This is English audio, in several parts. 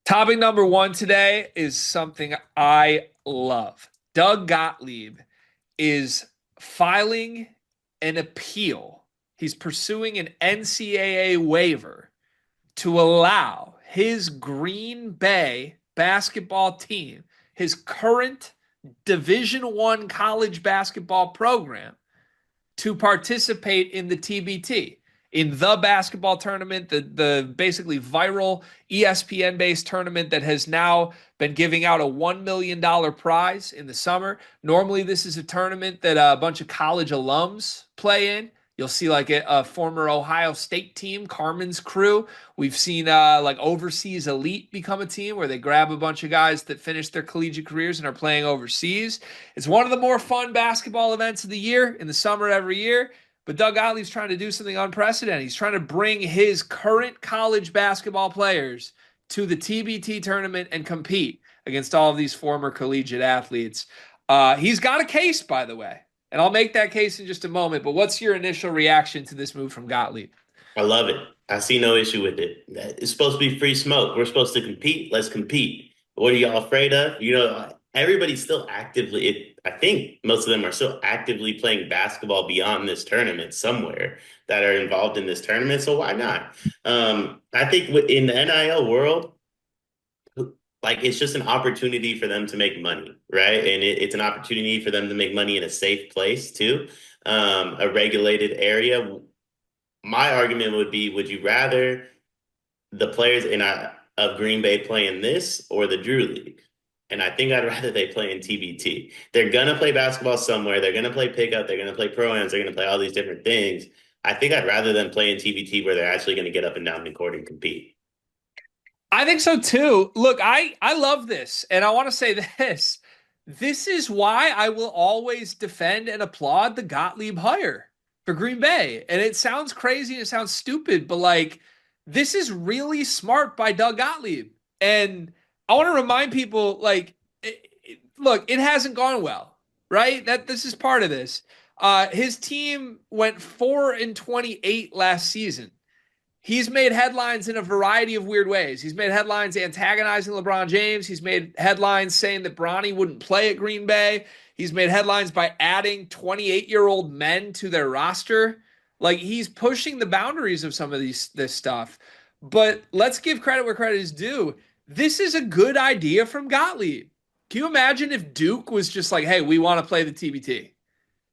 Topic number one today is something I love. Doug Gottlieb is filing an appeal. He's pursuing an NCAA waiver to allow his Green Bay basketball team, his current Division One college basketball program, to participate in the TBT, in the basketball tournament, the basically viral ESPN based tournament that has now been giving out a $1 million prize in the summer. Normally, this is a tournament that a bunch of college alums play in. You'll see like a former Ohio State team, Carmen's crew. We've seen like Overseas Elite become a team where they grab a bunch of guys that finished their collegiate careers and are playing overseas. It's one of the more fun basketball events of the year in the summer every year. But Doug Gottlieb's trying to do something unprecedented. He's trying to bring his current college basketball players to the TBT tournament and compete against all of these former collegiate athletes. He's got a case, by the way, and I'll make that case in just a moment. But what's your initial reaction to this move from Gottlieb? I love it. I see no issue with it. It's supposed to be free smoke. We're supposed to compete. Let's compete. What are y'all afraid of? Everybody's still I think most of them are still actively playing basketball beyond this tournament somewhere that are involved in this tournament. So why not? I think in the NIL world, like it's just an opportunity for them to make money, right? And it's an opportunity for them to make money in a safe place too, a regulated area. My argument would be, would you rather the players of Green Bay play in this or the Drew League? And I think I'd rather they play in TBT. They're gonna play basketball somewhere. They're gonna play pickup. They're gonna play pro-ams. They're gonna play all these different things. I think I'd rather them play in TBT where they're actually gonna get up and down the court and compete. I think so too. Look, I love this, and I want to say this. This is why I will always defend and applaud the Gottlieb hire for Green Bay. And it sounds crazy and it sounds stupid, but like this is really smart by Doug Gottlieb. And I want to remind people, like, look, it hasn't gone well, right? That this is part of this. His team went 4-28 last season. He's made headlines in a variety of weird ways. He's made headlines antagonizing LeBron James. He's made headlines saying that Bronny wouldn't play at Green Bay. He's made headlines by adding 28-year-old men to their roster. Like he's pushing the boundaries of some of this stuff. But let's give credit where credit is due. This is a good idea from Gottlieb. Can you imagine if Duke was just like, hey, we want to play the TBT?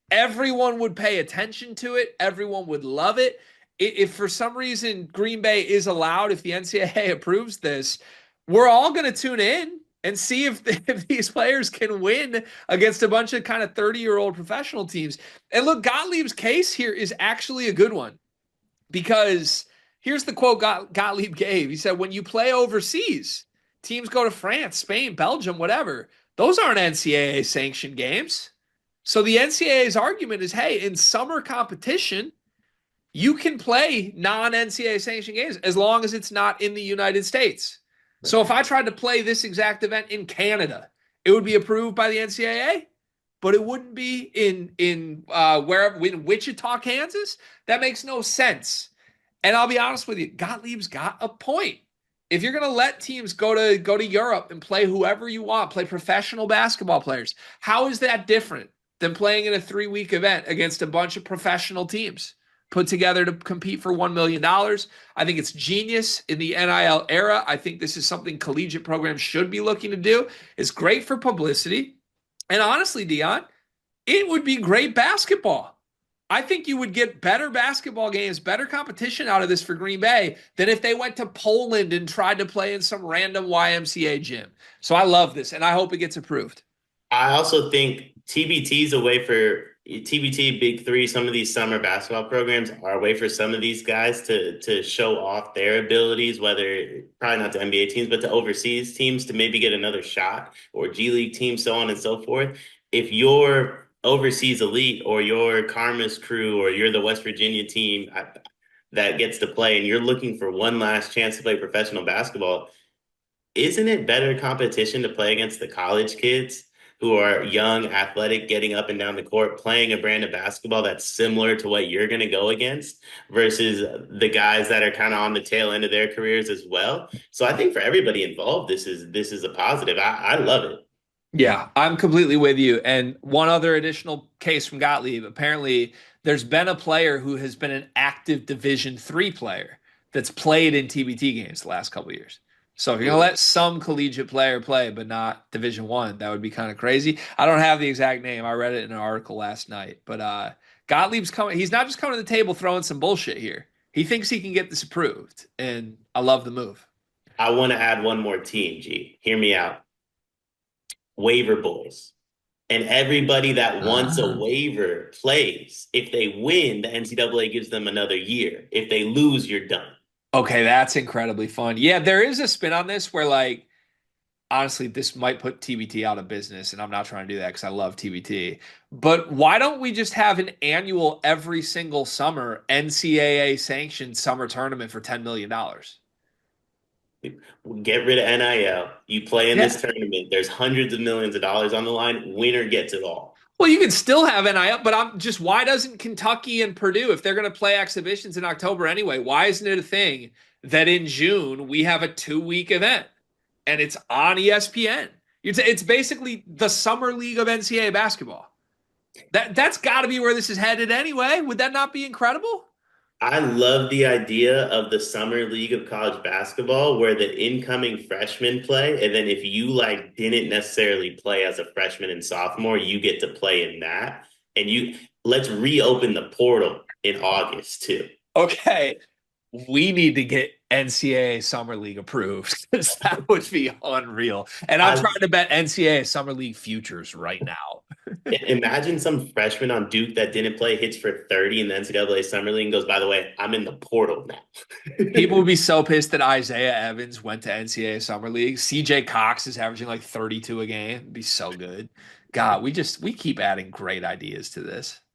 Everyone would pay attention to it. Everyone would love it. If for some reason Green Bay is allowed, if the NCAA approves this, we're all going to tune in and see if these players can win against a bunch of kind of 30-year-old professional teams. And look, Gottlieb's case here is actually a good one because here's the quote Gottlieb gave. He said, when you play overseas, teams go to France, Spain, Belgium, whatever. Those aren't NCAA sanctioned games. So the NCAA's argument is, hey, in summer competition, you can play non-NCAA sanctioned games as long as it's not in the United States. So if I tried to play this exact event in Canada, it would be approved by the NCAA, but it wouldn't be in Wichita, Kansas. That makes no sense. And I'll be honest with you, Gottlieb's got a point. If you're going to let teams go to Europe and play whoever you want, play professional basketball players, how is that different than playing in a 3-week event against a bunch of professional teams put together to compete for $1 million? I think it's genius in the NIL era. I think this is something collegiate programs should be looking to do. It's great for publicity. And honestly, Dion, it would be great basketball. I think you would get better basketball games, better competition out of this for Green Bay than if they went to Poland and tried to play in some random YMCA gym. So I love this, and I hope it gets approved. I also think TBT is a way for TBT, Big Three, some of these summer basketball programs are a way for some of these guys to show off their abilities, whether probably not to NBA teams, but to overseas teams to maybe get another shot or G League teams, so on and so forth. If you're overseas elite or your Karma's crew or you're the West Virginia team that gets to play and you're looking for one last chance to play professional basketball, isn't it better competition to play against the college kids? who are young, athletic, getting up and down the court, playing a brand of basketball that's similar to what you're going to go against versus the guys that are kind of on the tail end of their careers as well. So I think for everybody involved, this is a positive. I love it. Yeah, I'm completely with you. And one other additional case from Gottlieb. Apparently, there's been a player who has been an active Division 3 player that's played in TBT games the last couple of years. So if you're gonna Ooh. let some collegiate player play, but not Division 1, that would be kind of crazy. I don't have the exact name. I read it in an article last night. But Gottlieb's coming. He's not just coming to the table throwing some bullshit here. He thinks he can get this approved, and I love the move. I want to add one more team, G. Hear me out. Waiver boys. And everybody that wants a Ah. waiver plays. If they win, the NCAA gives them another year. If they lose, you're done. Okay, that's incredibly fun. Yeah, there is a spin on this where, like, honestly, this might put TBT out of business, and I'm not trying to do that because I love TBT. But why don't we just have an annual, every single summer, NCAA sanctioned summer tournament for $10 million? Get rid of NIL. You play in this Yeah. tournament. There's hundreds of millions of dollars on the line. Winner gets it all. Well, you can still have NIL, but I'm just, why doesn't Kentucky and Purdue, if they're going to play exhibitions in October anyway, why isn't it a thing that in June we have a 2-week event and it's on ESPN? It's basically the summer league of NCAA basketball. That's got to be where this is headed anyway. Would that not be incredible? I love the idea of the summer league of college basketball where the incoming freshmen play, and then if you like didn't necessarily play as a freshman and sophomore, you get to play in that. And you let's reopen the portal in August too. Okay, we need to get NCAA Summer League approved because that would be unreal. And I'm I trying to bet NCAA Summer League futures right now. imagine some freshman on Duke that didn't play hits for 30 in the NCAA summer league and goes, by the way, I'm in the portal now. People would be so pissed that Isaiah Evans went to NCAA Summer League. CJ Cox is averaging like 32 a game. It'd be so good. God, we keep adding great ideas to this.